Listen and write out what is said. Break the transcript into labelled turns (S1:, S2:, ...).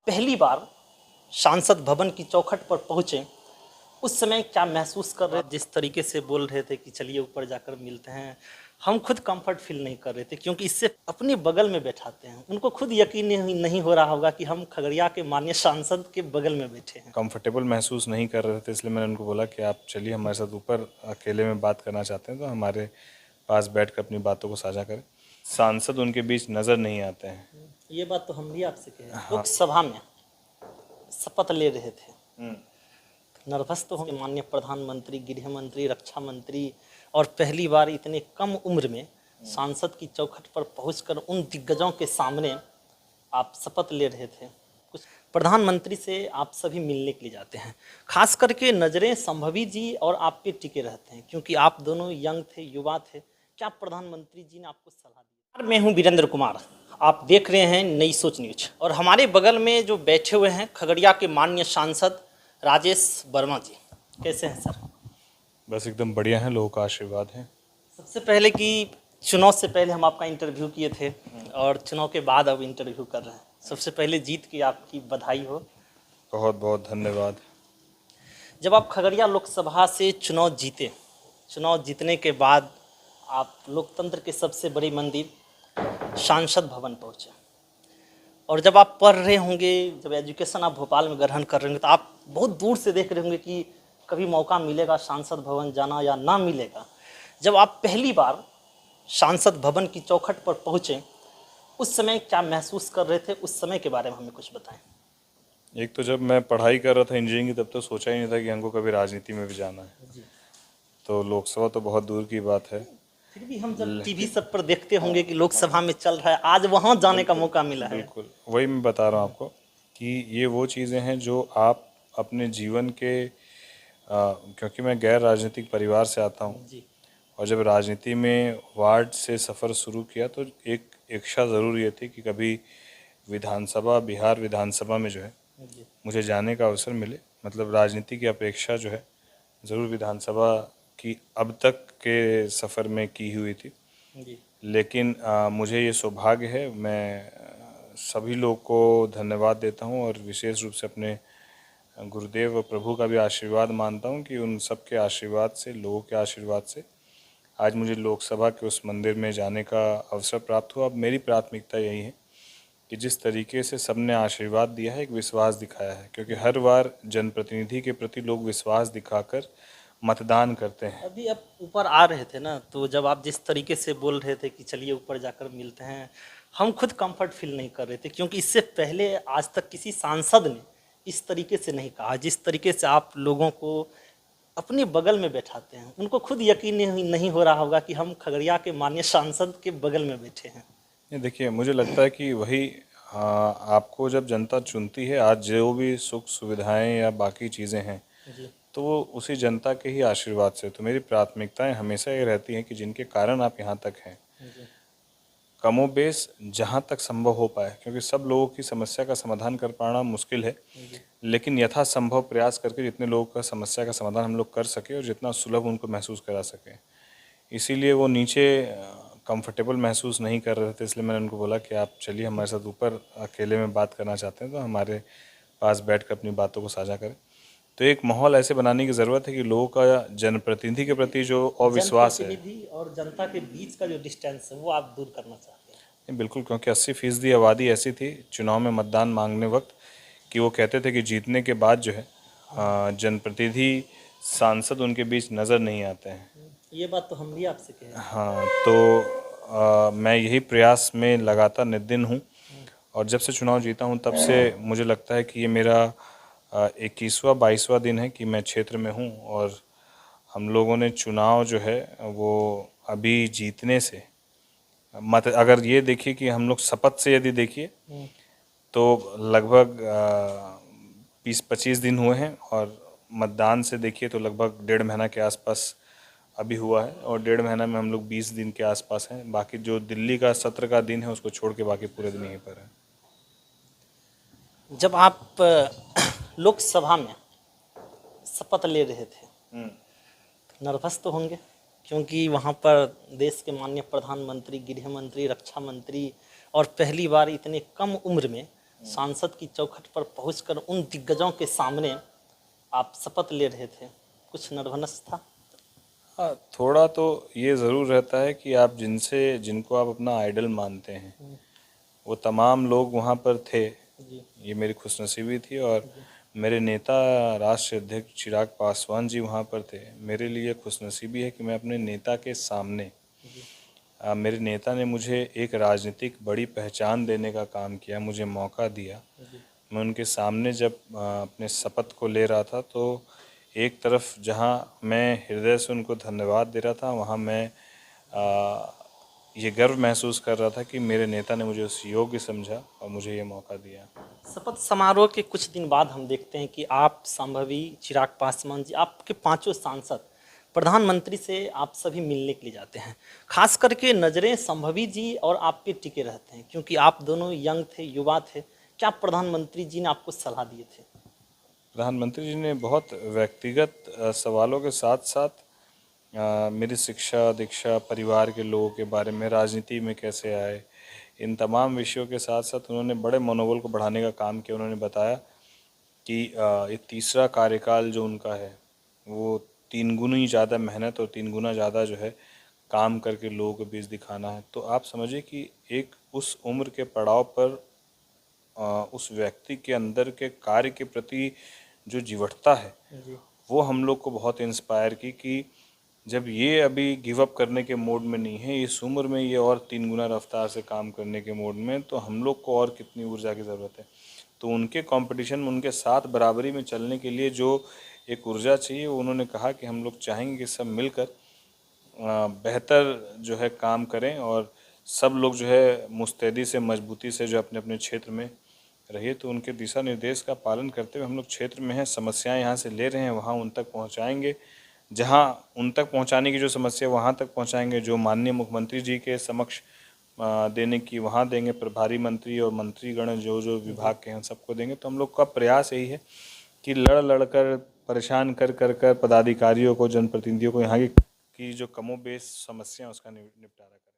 S1: पहली बार सांसद भवन की चौखट पर पहुंचे, उस समय क्या महसूस कर रहे थे? जिस तरीके से बोल रहे थे कि चलिए ऊपर जाकर मिलते हैं, हम खुद कंफर्ट फील नहीं कर रहे थे, क्योंकि इससे अपने बगल में बैठाते हैं। उनको खुद यकीन नहीं हो रहा होगा कि हम खगड़िया के माननीय सांसद के बगल में बैठे हैं।
S2: कंफर्टेबल महसूस नहीं कर रहे थे, इसलिए मैंने उनको बोला कि आप चलिए हमारे साथ ऊपर, अकेले में बात करना चाहते हैं तो हमारे पास बैठकर अपनी बातों को साझा करें। सांसद उनके बीच नज़र नहीं आते हैं।
S1: ये बात तो हम भी आपसे कहे। लोकसभा में शपथ ले रहे थे, नर्वस तो होंगे। माननीय प्रधानमंत्री, गृह मंत्री, रक्षा मंत्री, और पहली बार इतने कम उम्र में सांसद की चौखट पर पहुंचकर उन दिग्गजों के सामने आप शपथ ले रहे थे। कुछ प्रधानमंत्री से आप सभी मिलने के लिए जाते हैं, खास करके नज़रें संभवी जी और आप पे टिके रहते हैं, क्योंकि आप दोनों यंग थे, युवा थे। क्या प्रधानमंत्री जी ने आपको सलाह दी? मैं हूं वीरेंद्र कुमार, आप देख रहे हैं नई सोच न्यूज, और हमारे बगल में जो बैठे हुए हैं खगड़िया के माननीय सांसद राजेश वर्मा जी। कैसे हैं सर?
S2: बस एकदम बढ़िया है, लोगों का आशीर्वाद है।
S1: सबसे पहले कि चुनाव से पहले हम आपका इंटरव्यू किए थे और चुनाव के बाद अब इंटरव्यू कर रहे हैं। सबसे पहले जीत की आपकी बधाई हो।
S2: बहुत बहुत धन्यवाद।
S1: जब आप खगड़िया लोकसभा से चुनाव जीते, चुनाव जीतने के बाद आप लोकतंत्र के सबसे बड़ी मंदिर सांसद भवन पहुँचे, और जब आप पढ़ रहे होंगे, जब एजुकेशन आप भोपाल में ग्रहण कर रहे होंगे, तो आप बहुत दूर से देख रहे होंगे कि कभी मौका मिलेगा सांसद भवन जाना या ना मिलेगा। जब आप पहली बार सांसद भवन की चौखट पर पहुँचे, उस समय क्या महसूस कर रहे थे? उस समय के बारे में हमें कुछ बताएं।
S2: एक तो जब मैं पढ़ाई कर रहा था इंजीनियरिंग की, तब तो सोचा ही नहीं था कि हमको कभी राजनीति में भी जाना है। तो लोकसभा तो बहुत दूर की बात है।
S1: फिर भी हम जब टीवी सब पर देखते होंगे कि लोकसभा में चल रहा है, आज वहाँ जाने का मौका मिला है।
S2: बिल्कुल, वही मैं बता रहा हूँ आपको कि ये वो चीज़ें हैं जो आप अपने जीवन के क्योंकि मैं गैर राजनीतिक परिवार से आता हूँ,
S1: जी
S2: और जब राजनीति में वार्ड से सफ़र शुरू किया तो एक इच्छा ज़रूर ये थी कि कभी विधानसभा, बिहार विधानसभा में जो है
S1: जी
S2: मुझे जाने का अवसर मिले। मतलब राजनीति की अपेक्षा जो है ज़रूर विधानसभा की अब तक के सफ़र में की हुई थी।
S1: जी।
S2: लेकिन मुझे ये सौभाग्य है, मैं सभी लोगों को धन्यवाद देता हूँ और विशेष रूप से अपने गुरुदेव और प्रभु का भी आशीर्वाद मानता हूँ कि उन सब के आशीर्वाद से, लोगों के आशीर्वाद से आज मुझे लोकसभा के उस मंदिर में जाने का अवसर प्राप्त हुआ। अब मेरी प्राथमिकता यही है कि जिस तरीके से सबने आशीर्वाद दिया है, एक विश्वास दिखाया है, क्योंकि हर बार जनप्रतिनिधि के प्रति लोग विश्वास दिखाकर मतदान करते हैं।
S1: अभी आप ऊपर आ रहे थे ना, तो जब आप जिस तरीके से बोल रहे थे कि चलिए ऊपर जाकर मिलते हैं, हम खुद कंफर्ट फील नहीं कर रहे थे, क्योंकि इससे पहले आज तक किसी सांसद ने इस तरीके से नहीं कहा, जिस तरीके से आप लोगों को अपने बगल में बैठाते हैं। उनको खुद यकीन नहीं हो रहा होगा कि हम खगड़िया के माननीय सांसद के बगल में बैठे हैं।
S2: ये देखिए, मुझे लगता है कि वही आपको जब जनता चुनती है, आज जो भी सुख सुविधाएं या बाकी चीज़ें हैं,
S1: जी
S2: तो वो उसी जनता के ही आशीर्वाद से। तो मेरी प्राथमिकताएं हमेशा ये रहती हैं कि जिनके कारण आप यहाँ तक हैं,
S1: जी
S2: कमोबेश जहाँ तक संभव हो पाए, क्योंकि सब लोगों की समस्या का समाधान कर पाना मुश्किल है,
S1: जी।
S2: लेकिन यथासंभव प्रयास करके जितने लोगों का समस्या का समाधान हम लोग कर सके और जितना सुलभ उनको महसूस करा सकें। इसीलिए वो नीचे कंफर्टेबल महसूस नहीं कर रहे थे, इसलिए मैंने उनको बोला कि आप चलिए हमारे साथ ऊपर, अकेले में बात करना चाहते हैं तो हमारे पास बैठकर अपनी बातों को साझा करें। तो एक माहौल ऐसे बनाने की ज़रूरत है कि लोगों का जनप्रतिनिधि के प्रति जो अविश्वास है,
S1: जनप्रतिनिधि और जनता के बीच का जो डिस्टेंस है, वो आप दूर करना चाहते हैं।
S2: बिल्कुल, क्योंकि 80% आबादी ऐसी थी चुनाव में मतदान मांगने वक्त कि वो कहते थे कि जीतने के बाद जो है जनप्रतिनिधि, सांसद उनके बीच नज़र नहीं आते हैं।
S1: ये बात तो हम भी आपसे कहे।
S2: हाँ, तो मैं यही प्रयास में लगातार नित-दिन हूँ, और जब से चुनाव जीता हूँ तब से मुझे लगता है कि ये मेरा 21वां 22वां दिन है कि मैं क्षेत्र में हूँ, और हम लोगों ने चुनाव जो है वो अभी जीतने से मत, अगर ये देखिए कि हम लोग शपथ से यदि देखिए तो लगभग 20-25 दिन हुए हैं, और मतदान से देखिए तो लगभग 1.5 महीना के आसपास अभी हुआ है, और 1.5 महीना में हम लोग 20 दिन के आसपास हैं। बाकी जो दिल्ली का सत्र का दिन है उसको छोड़ के बाकी पूरे दिन यहीं पर है।
S1: जब आप लोकसभा में शपथ ले रहे थे, नर्वस तो होंगे, क्योंकि वहाँ पर देश के माननीय प्रधानमंत्री, गृह मंत्री, रक्षा मंत्री, और पहली बार इतने कम उम्र में सांसद की चौखट पर पहुंचकर उन दिग्गजों के सामने आप शपथ ले रहे थे, कुछ नर्वसनेस था?
S2: हाँ, थोड़ा तो ये ज़रूर रहता है कि आप जिनको आप अपना आइडल मानते हैं, वो तमाम लोग वहाँ पर थे।
S1: जी
S2: ये मेरी खुशनसीबी थी। और मेरे नेता राष्ट्रीय अध्यक्ष चिराग पासवान जी वहाँ पर थे। मेरे लिए खुशनसीबी है कि मैं अपने नेता के सामने,
S1: जी
S2: मेरे नेता ने मुझे एक राजनीतिक बड़ी पहचान देने का काम किया, मुझे मौका दिया।
S1: जी
S2: मैं उनके सामने जब अपने शपथ को ले रहा था, तो एक तरफ जहाँ मैं हृदय से उनको धन्यवाद दे रहा था, वहाँ मैं ये गर्व महसूस कर रहा था कि मेरे नेता ने मुझे उस योग्य समझा और मुझे ये मौका दिया।
S1: शपथ समारोह के कुछ दिन बाद हम देखते हैं कि आप, संभवी, चिराग पासवान जी, आपके पांचों सांसद, प्रधानमंत्री से आप सभी मिलने के लिए जाते हैं। खास करके नज़रें संभवी जी और आप पे टिके रहते हैं क्योंकि आप दोनों यंग थे, युवा थे। क्या प्रधानमंत्री जी ने आपको सलाह दिए थे?
S2: प्रधानमंत्री जी ने बहुत व्यक्तिगत सवालों के साथ साथ मेरी शिक्षा, दीक्षा, परिवार के लोगों के बारे में, राजनीति में कैसे आए, इन तमाम विषयों के साथ साथ उन्होंने बड़े मनोबल को बढ़ाने का काम किया। उन्होंने बताया कि ये तीसरा कार्यकाल जो उनका है, वो 3 गुनी ज़्यादा मेहनत और 3 गुना ज़्यादा जो है काम करके लोगों के बीच दिखाना है। तो आप समझिए कि एक उस उम्र के पड़ाव पर उस व्यक्ति के अंदर के कार्य के प्रति जो जीवटता है,
S1: जी
S2: वो हम लोग को बहुत इंस्पायर की कि जब ये अभी गिव अप करने के मोड में नहीं है, इस उम्र में ये और 3 गुना रफ्तार से काम करने के मोड में, तो हम लोग को और कितनी ऊर्जा की ज़रूरत है। तो उनके कंपटीशन में, उनके साथ बराबरी में चलने के लिए जो एक ऊर्जा चाहिए, वो उन्होंने कहा कि हम लोग चाहेंगे कि सब मिलकर बेहतर जो है काम करें और सब लोग जो है मुस्तैदी से, मजबूती से जो अपने अपने क्षेत्र में रहिए। तो उनके दिशा निर्देश का पालन करते हुए हम लोग क्षेत्र में हैं, समस्याएं यहाँ से ले रहे हैं, वहाँ उन तक पहुँचाएंगे। जहाँ उन तक पहुँचाने की जो समस्या, वहाँ तक पहुँचाएंगे। जो माननीय मुख्यमंत्री जी के समक्ष देने की, वहाँ देंगे। प्रभारी मंत्री और मंत्रीगण जो जो विभाग के हैं सबको देंगे। तो हम लोग का प्रयास यही है कि लड़ लड़ कर, परेशान कर कर कर पदाधिकारियों को, जनप्रतिनिधियों को यहाँ की जो कमोबेश समस्या है उसका निपटारा करें।